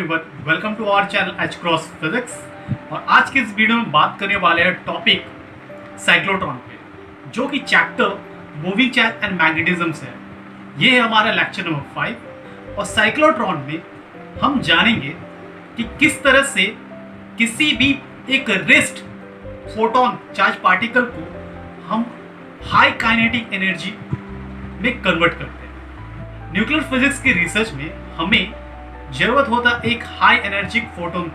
Everyone, welcome to our channel H cross physics. और आज के इस वीडियो में बात करने वाले हैं टॉपिक साइक्लोट्रॉन पे, जो कि chapter moving charge and magnetism से है। ये है हमारा लेक्चर नंबर 5 और साइक्लोट्रॉन में हम जानेंगे कि किस तरह से किसी भी एक रेस्ट फोटोन चार्ज पार्टिकल को हम हाई काइनेटिक एनर्जी में कन्वर्ट करते हैं। न्यूक्लियर फिजिक्स के रिसर्च में हमें जरूरत होता एक हाई एनर्जी फोटोन।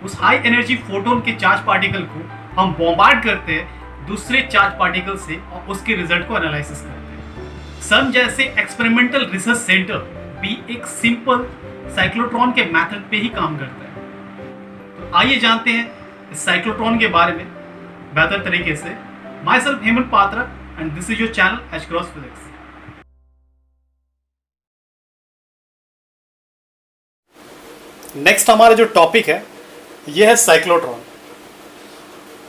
उस हाई एनर्जी फोटोन के चार्ज पार्टिकल को हम बॉम्बार्ड करते हैं दूसरे चार्ज पार्टिकल से और उसके रिजल्ट को एनालिसिस करते हैं। सन जैसे एक्सपेरिमेंटल रिसर्च सेंटर भी एक सिंपल साइक्लोट्रॉन के मेथड पे ही काम करता है। तो आइए जानते हैं इस साइक्लोट्रॉन के बारे में बेहतर तरीके से। My self Hemant Patra and this is your channel H cross physics. Next हमारा जो टॉपिक है ये है साइक्लोट्रॉन।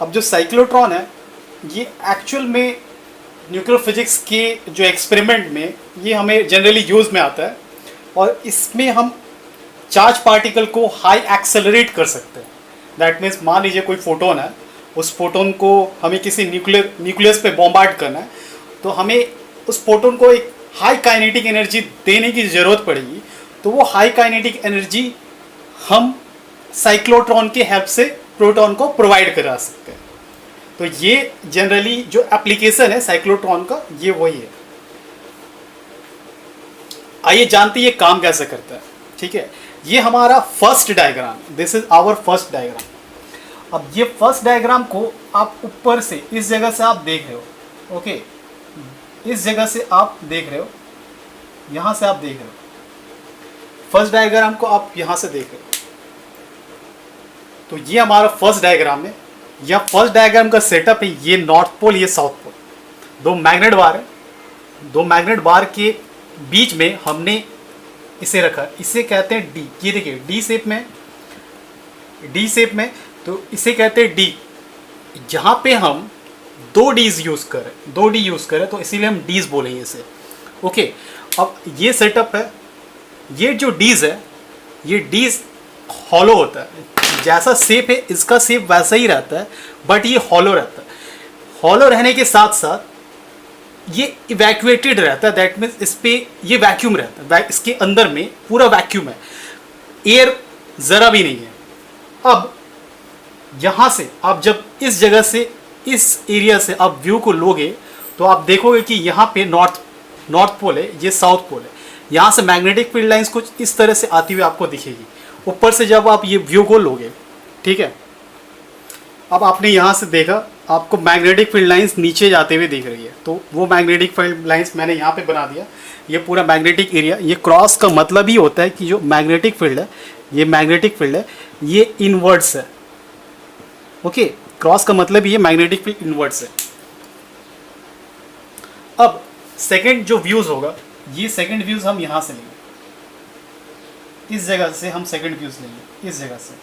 अब जो साइक्लोट्रॉन है ये एक्चुअल में न्यूक्लियर फिजिक्स के जो एक्सपेरिमेंट में ये हमें जनरली यूज़ में आता है और इसमें हम चार्ज पार्टिकल को हाई एक्सेलरेट कर सकते हैं। दैट मीन्स मान लीजिए कोई फोटोन है, उस फोटोन को हमें किसी न्यूक्लियस पे बॉम्बार्ड करना है, तो हमें उस फोटोन को एक हाई काइनेटिक एनर्जी देने की ज़रूरत पड़ेगी। तो वो हाई काइनेटिक एनर्जी हम साइक्लोट्रॉन के हेल्प से प्रोटॉन को प्रोवाइड करा सकते हैं। तो ये जनरली जो एप्लीकेशन है साइक्लोट्रॉन का ये वही है। आइए जानते हैं ये काम कैसे करता है। ठीक है, ये हमारा first diagram, this is our first diagram. अब ये फर्स्ट डायग्राम को आप ऊपर से इस जगह से आप देख रहे हो। ओके, इस जगह से आप देख रहे हो, यहां से आप देख रहे हो। फर्स्ट डायग्राम को आप यहां से देख रहे हो। तो ये हमारा फर्स्ट डायग्राम है। यह फर्स्ट डायग्राम का सेटअप है। ये नॉर्थ पोल, ये साउथ पोल, दो मैग्नेट बार है। दो मैग्नेट बार के बीच में हमने इसे रखा, इसे कहते हैं डी। ये देखिए डी शेप में, डी शेप में, तो इसे कहते हैं डी। जहां पे हम दो डीज यूज करें, दो डी यूज करें, तो इसीलिए हम डीज बोलेंगे इसे। ओके, अब ये सेटअप है। ये जो डीज है, ये डीज हॉलो होता है। जैसा शेप है इसका शेप वैसा ही रहता है, बट ये हॉलो रहता है। हॉलो रहने के साथ साथ ये इवैक्यूएटेड रहता है। दैट मीन्स इस पे ये वैक्यूम रहता है, इसके अंदर में पूरा वैक्यूम है, एयर ज़रा भी नहीं है। अब यहाँ से आप जब इस जगह से, इस एरिया से आप व्यू को लोगे तो आप देखोगे कि यहाँ पे नॉर्थ पोल है, ये साउथ पोल है। यहाँ से मैग्नेटिक फील्ड लाइंस कुछ इस तरह से आती हुई आपको दिखेगी ऊपर से जब आप ये व्यू को लोगे। ठीक है, अब आपने यहाँ से देखा, आपको मैग्नेटिक फील्ड लाइंस नीचे जाते हुए दिख रही है। तो वो मैग्नेटिक फील्ड लाइंस मैंने यहाँ पे बना दिया। ये पूरा मैग्नेटिक एरिया, ये क्रॉस का मतलब ही होता है कि जो मैग्नेटिक फील्ड है, ये मैग्नेटिक फील्ड है, ये इनवर्ड्स है। ओके, क्रॉस का मतलब ये मैग्नेटिक फील्ड इनवर्ड्स है। अब सेकेंड जो व्यूज़ होगा, ये सेकेंड व्यूज़ हम यहाँ से लेंगे, इस जगह से हम सेकंड व्यूज लेंगे। इस जगह से,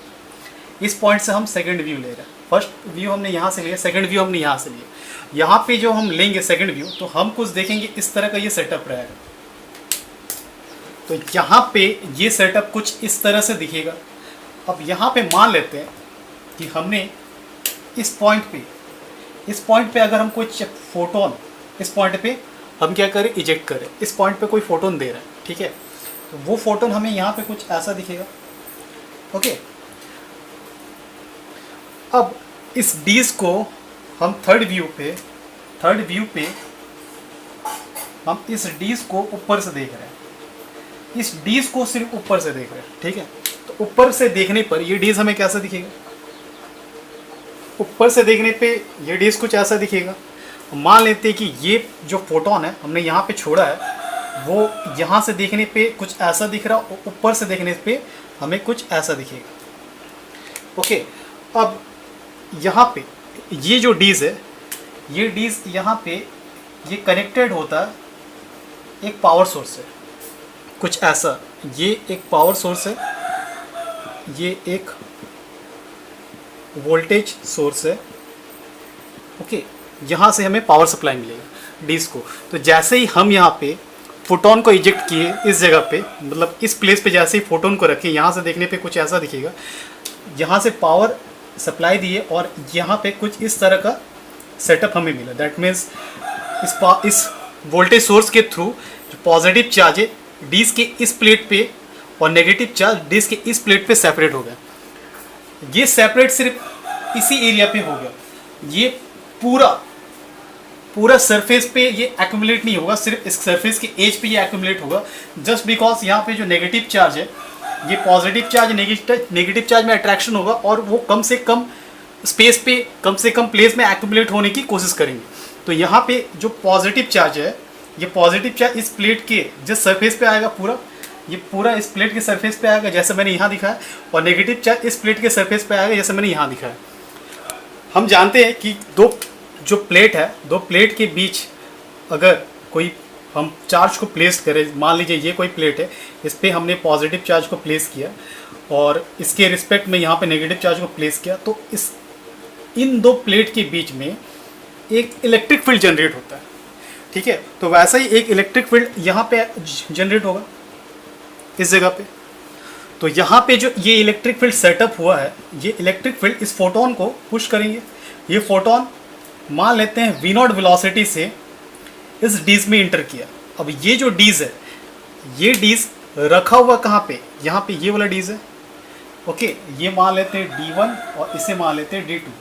इस पॉइंट से हम सेकंड व्यू ले रहे हैं। फर्स्ट व्यू हमने यहाँ से लिया, सेकंड व्यू हमने यहाँ से लिया। यहाँ पे जो हम लेंगे सेकंड व्यू, तो हम कुछ देखेंगे इस तरह का ये सेटअप रहेगा। तो यहाँ पे ये सेटअप कुछ इस तरह से दिखेगा। अब यहाँ पे मान लेते हैं कि हमने इस पॉइंट पे अगर हम कोई फोटोन, इस पॉइंट पे हम क्या करें, इजेक्ट करें। इस पॉइंट पे कोई फोटोन दे रहा है, ठीक है, तो वो फोटोन हमें यहाँ पे कुछ ऐसा दिखेगा। ओके, अब इस डीज को हम थर्ड व्यू पे हम इस डीज को ऊपर से देख रहे हैं। इस डीज को सिर्फ ऊपर से देख रहे हैं। ठीक है, तो ऊपर से देखने पर ये डीज हमें कैसा दिखेगा, ऊपर से देखने पे ये डीज कुछ ऐसा दिखेगा। मान लेते हैं कि ये जो फोटोन है हमने यहाँ पे छोड़ा है, वो यहाँ से देखने पे कुछ ऐसा दिख रहा, और ऊपर से देखने पे हमें कुछ ऐसा दिखेगा। ओके, अब यहाँ पे ये जो डीज है, ये डीज यहाँ पे ये कनेक्टेड होता है एक पावर सोर्स से, कुछ ऐसा। ये एक पावर सोर्स है, ये एक वोल्टेज सोर्स है। ओके, यहाँ से हमें पावर सप्लाई मिलेगा डीज को। तो जैसे ही हम यहाँ पे फोटोन को इजेक्ट किए इस जगह पे, मतलब इस प्लेस पे जैसे ही फोटोन को रखे, यहाँ से देखने पे कुछ ऐसा दिखेगा, यहाँ से पावर सप्लाई दिए और यहाँ पे कुछ इस तरह का सेटअप हमें मिला। दैट मीन्स इस वोल्टेज सोर्स के थ्रू जो पॉजिटिव चार्ज है डिस्क के इस प्लेट पे और नेगेटिव चार्ज डिस्क के इस प्लेट पे सेपरेट हो गया। ये सेपरेट सिर्फ इसी एरिया पे हो गया, ये पूरा सरफेस पे ये एक्यूमुलेट नहीं होगा, सिर्फ इस सरफेस के एज पे ये एक्यूमुलेट होगा। जस्ट बिकॉज यहाँ पे जो नेगेटिव चार्ज है, ये पॉजिटिव चार्ज नेगेटिव चार्ज में अट्रैक्शन होगा और वो कम से कम स्पेस पे, कम से कम प्लेस में एक्यूमुलेट होने की कोशिश करेंगे। तो यहाँ पे जो पॉजिटिव चार्ज है, ये पॉजिटिव चार्ज इस प्लेट के जिस सरफेस पे आएगा, ये पूरा इस प्लेट के सरफेस पे आएगा जैसे मैंने यहाँ दिखाया, और नेगेटिव चार्ज इस प्लेट के सरफेस पे आएगा जैसे मैंने यहाँ दिखाया। हम जानते हैं कि जो प्लेट है, दो प्लेट के बीच अगर कोई हम चार्ज को प्लेस करें, मान लीजिए ये कोई प्लेट है, इस पर हमने पॉजिटिव चार्ज को प्लेस किया और इसके रिस्पेक्ट में यहाँ पे नेगेटिव चार्ज को प्लेस किया, तो इन दो प्लेट के बीच में एक इलेक्ट्रिक फील्ड जनरेट होता है। ठीक है, तो वैसा ही एक इलेक्ट्रिक फील्ड यहाँ पे जनरेट होगा इस जगह पे। तो यहाँ पे जो ये इलेक्ट्रिक फील्ड सेटअप हुआ है, ये इलेक्ट्रिक फील्ड इस फोटोन को पुश करेंगे। ये फोटोन मान लेते हैं v0 वेलोसिटी से इस डीज में इंटर किया। अब ये जो डीज है, ये डीज रखा हुआ कहाँ पे, यहाँ पे ये वाला डीज है। ओके, ये मान लेते हैं d1 और इसे मान लेते हैं d2,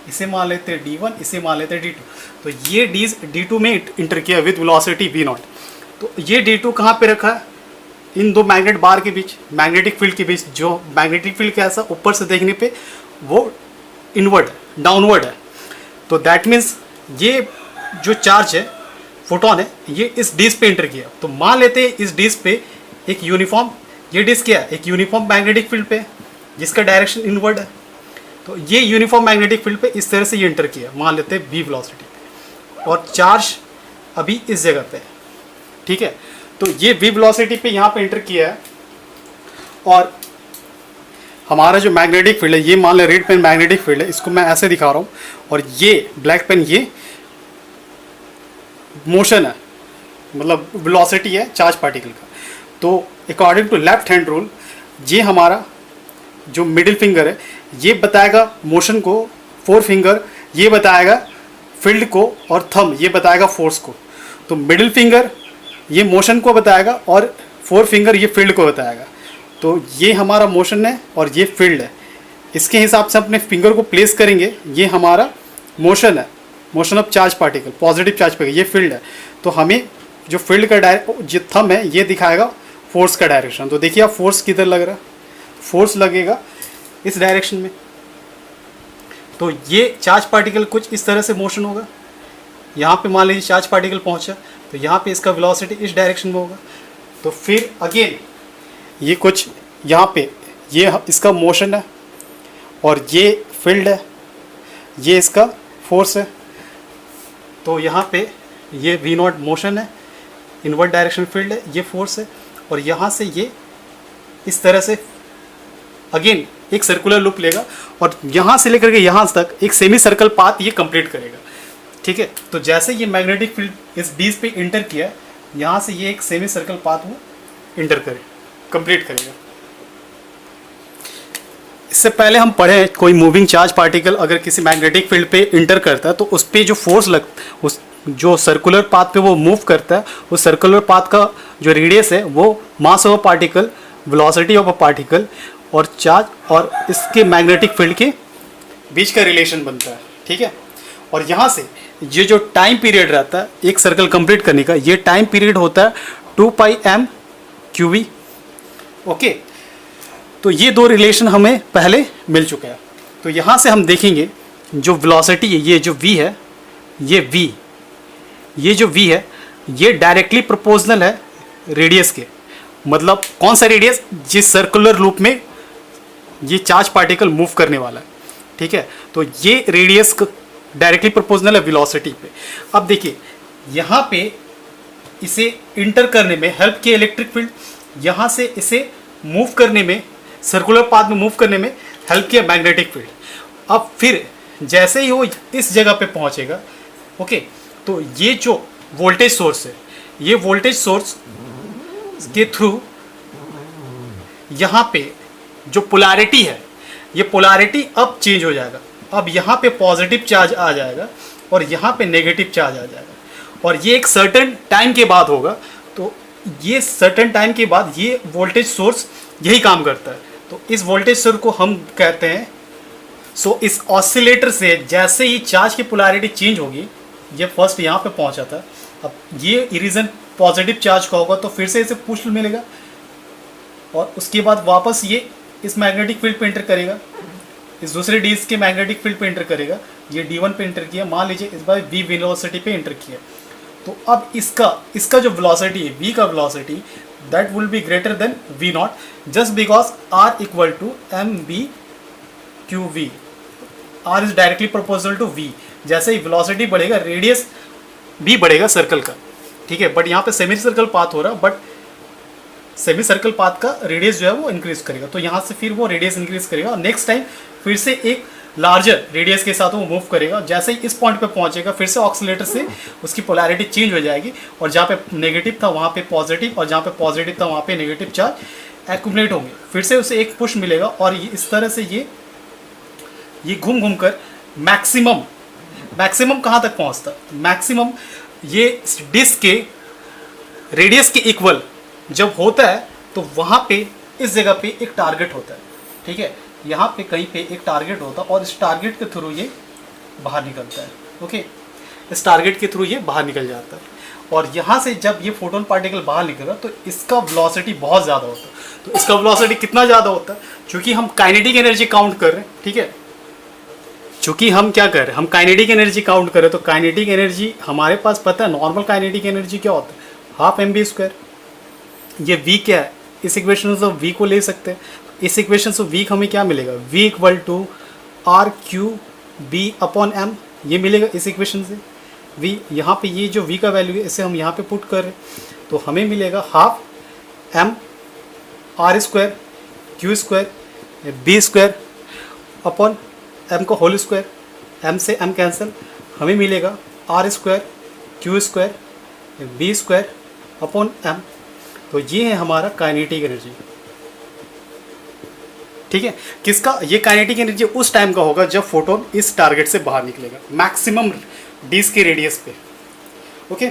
इसे मान लेते हैं d1, इसे मान लेते हैं d2। तो ये डीज d2 में इंटर किया विद वेलोसिटी v0। तो ये d2 कहाँ पे रखा है, इन दो मैग्नेट बार के बीच, मैग्नेटिक फील्ड के बीच। जो मैग्नेटिक फील्ड कैसा, ऊपर से देखने पे वो इनवर्ड डाउनवर्ड है। तो दैट मीन्स ये जो चार्ज है, फोटोन है, ये इस डिस्क पे एंटर किया। तो मान लेते हैं इस डिस्क पे एक यूनिफॉर्म, ये डिस्क क्या है, एक यूनिफॉर्म मैग्नेटिक फील्ड पे जिसका डायरेक्शन इनवर्ड है। तो ये यूनिफॉर्म मैग्नेटिक फील्ड पे इस तरह से ये एंटर किया, मान लेते हैं v वेलोसिटी पे, और चार्ज अभी इस जगह पे है। ठीक है, तो ये v वेलोसिटी पे यहाँ पे एंटर किया है और हमारा जो मैग्नेटिक फील्ड है, ये मान लें रेड पेन मैग्नेटिक फील्ड है, इसको मैं ऐसे दिखा रहा हूँ, और ये ब्लैक पेन ये मोशन है, मतलब वेलोसिटी है चार्ज पार्टिकल का। तो according to left hand rule, ये हमारा जो मिडिल फिंगर है ये बताएगा मोशन को, फोर फिंगर ये बताएगा फील्ड को, और थंब ये बताएगा फोर्स को। तो मिडिल फिंगर ये मोशन को बताएगा और फोर फिंगर ये फील्ड को बताएगा। तो ये हमारा मोशन है और ये फील्ड है। इसके हिसाब से अपने फिंगर को प्लेस करेंगे। ये हमारा मोशन है, motion of charge particle, positive charge particle, ये फील्ड है। तो हमें जो फील्ड का जो थंब है ये दिखाएगा फोर्स का डायरेक्शन। तो देखिए आप फोर्स किधर लग रहा है, फोर्स लगेगा इस डायरेक्शन में। तो ये चार्ज पार्टिकल कुछ इस तरह से मोशन होगा। यहाँ पे मान लीजिए चार्ज पार्टिकल पहुँचा, तो यहाँ पे इसका वेलोसिटी इस डायरेक्शन में होगा। तो फिर अगेन ये कुछ यहाँ पे ये इसका मोशन है और ये फील्ड है, ये इसका फोर्स है। तो यहाँ पे ये v0 मोशन है, इनवर्ड डायरेक्शन फील्ड है, ये फोर्स है, और यहाँ से ये इस तरह से अगेन एक सर्कुलर लूप लेगा और यहाँ से लेकर के यहाँ तक एक सेमी सर्कल पाथ ये कंप्लीट करेगा। ठीक है, तो जैसे ये मैग्नेटिक फील्ड इस डीज पे इंटर किया, यहाँ से ये एक सेमी सर्कल पाथ वो इंटर करे, कंप्लीट करेगा। इससे पहले हम पढ़े कोई मूविंग चार्ज पार्टिकल अगर किसी मैग्नेटिक फील्ड पे इंटर करता है तो उस पर जो फोर्स उस जो सर्कुलर पाथ पे वो मूव करता है, उस सर्कुलर पाथ का जो रेडियस है वो mass of a particle, velocity of a particle और चार्ज और इसके मैग्नेटिक फील्ड के बीच का रिलेशन बनता है। ठीक है, और यहाँ से ये जो टाइम पीरियड रहता है एक सर्कल कंप्लीट करने का, ये टाइम पीरियड होता है 2πm/qv। ओके, तो ये दो रिलेशन हमें पहले मिल चुका है। तो यहाँ से हम देखेंगे जो वेलोसिटी है, ये जो v है, ये जो v है ये डायरेक्टली प्रोपोर्शनल है रेडियस के। मतलब कौन सा रेडियस, जिस सर्कुलर लूप में ये चार्ज पार्टिकल मूव करने वाला है। ठीक है, तो ये रेडियस डायरेक्टली प्रोपोर्शनल है वेलोसिटी पे। अब देखिए यहाँ पे इसे इंटर करने में हेल्प किया इलेक्ट्रिक फील्ड, यहाँ से इसे मूव करने में, सर्कुलर पाथ में मूव करने में हेल्प किया मैग्नेटिक फील्ड। अब फिर जैसे ही वो इस जगह पे पहुँचेगा, ओके, तो ये जो वोल्टेज सोर्स है, ये वोल्टेज सोर्स के थ्रू यहाँ पे जो पोलैरिटी है, ये पोलैरिटी अब चेंज हो जाएगा। अब यहाँ पे पॉजिटिव चार्ज आ जाएगा और यहाँ पे नेगेटिव चार्ज आ जाएगा, और ये एक सर्टेन टाइम के बाद होगा। तो ये सर्टेन टाइम के बाद ये वोल्टेज सोर्स यही काम करता है। तो इस वोल्टेज सोर्स को हम कहते हैं, इस ऑसिलेटर से जैसे ही चार्ज की पोलैरिटी चेंज होगी, ये फर्स्ट यहाँ पे पहुँचा था, अब ये रीजन पॉजिटिव चार्ज का होगा तो फिर से इसे पुश मिलेगा, और उसके बाद वापस ये इस मैग्नेटिक फील्ड पे एंटर करेगा, इस दूसरे डीज के मैग्नेटिक फील्ड पे एंटर करेगा। ये D1 पे एंटर किया, मान लीजिए इस बार V वेलोसिटी पे एंटर किया। तो अब इसका जो वेलोसिटी है, V का velocity, that will be greater than V0, just because R equal to mv/qv। R is directly proportional to V। जैसे ही वेलोसिटी बढ़ेगा, रेडियस भी बढ़ेगा सर्कल का, ठीक है। बट यहाँ पे सेमी सर्कल पाथ हो रहा है, बट सेमी सर्कल पाथ का रेडियस जो है वो इंक्रीज करेगा। तो यहाँ से फिर वो रेडियस इंक्रीज करेगा, और नेक्स्ट टाइम फिर से एक लार्जर रेडियस के साथ वो मूव करेगा। जैसे ही इस पॉइंट पे पहुंचेगा, फिर से ऑक्सीलेटर से उसकी पोलैरिटी चेंज हो जाएगी, और जहाँ पे नेगेटिव था वहाँ पे पॉजिटिव, और जहाँ पे पॉजिटिव था वहाँ पे नेगेटिव चार्ज एक्यूमुलेट होंगे। फिर से उसे एक पुश मिलेगा, और ये इस तरह से ये घूम घूम कर मैक्सिमम कहाँ तक पहुँचता, मैक्सिमम ये डिस्क के रेडियस के इक्वल जब होता है, तो वहाँ पे इस जगह पे एक टारगेट होता है, ठीक है। यहाँ पे कहीं पे एक टारगेट होता है, और इस टारगेट के थ्रू ये बाहर निकलता है, ओके। इस टारगेट के थ्रू ये बाहर निकल जाता है, और यहाँ से जब ये फोटोन पार्टिकल बाहर निकलेगा तो इसका वेलोसिटी बहुत ज़्यादा होता है। तो इसका वेलोसिटी कितना ज़्यादा होता है, चूँकि हम काइनेटिक एनर्जी काउंट कर रहे हैं, ठीक है। चूँकि हम क्या कर रहे हैं, हम काइनेटिक एनर्जी काउंट कर रहे हैं, तो काइनेटिक एनर्जी हमारे पास पता है, नॉर्मल काइनेटिक एनर्जी क्या होता है, हाफ mv²। ये v क्या है, इस इक्वेशन से v को ले सकते हैं। इस इक्वेशन से v हमें क्या मिलेगा, v इक्वल टू r/3b/m, ये मिलेगा इस इक्वेशन से। v यहाँ पे ये जो v का वैल्यू है, इसे हम यहाँ पे पुट कर रहे हैं, तो हमें मिलेगा half m r² q² b² upon m को होल स्क्वायर, m से m कैंसिल, हमें मिलेगा r² q² b² upon m। तो ये है हमारा काइनेटिक एनर्जी, ठीक है। किसका, ये काइनेटिक एनर्जी उस टाइम का होगा जब फोटोन इस टारगेट से बाहर निकलेगा, मैक्सिमम डीज के रेडियस पे, ओके।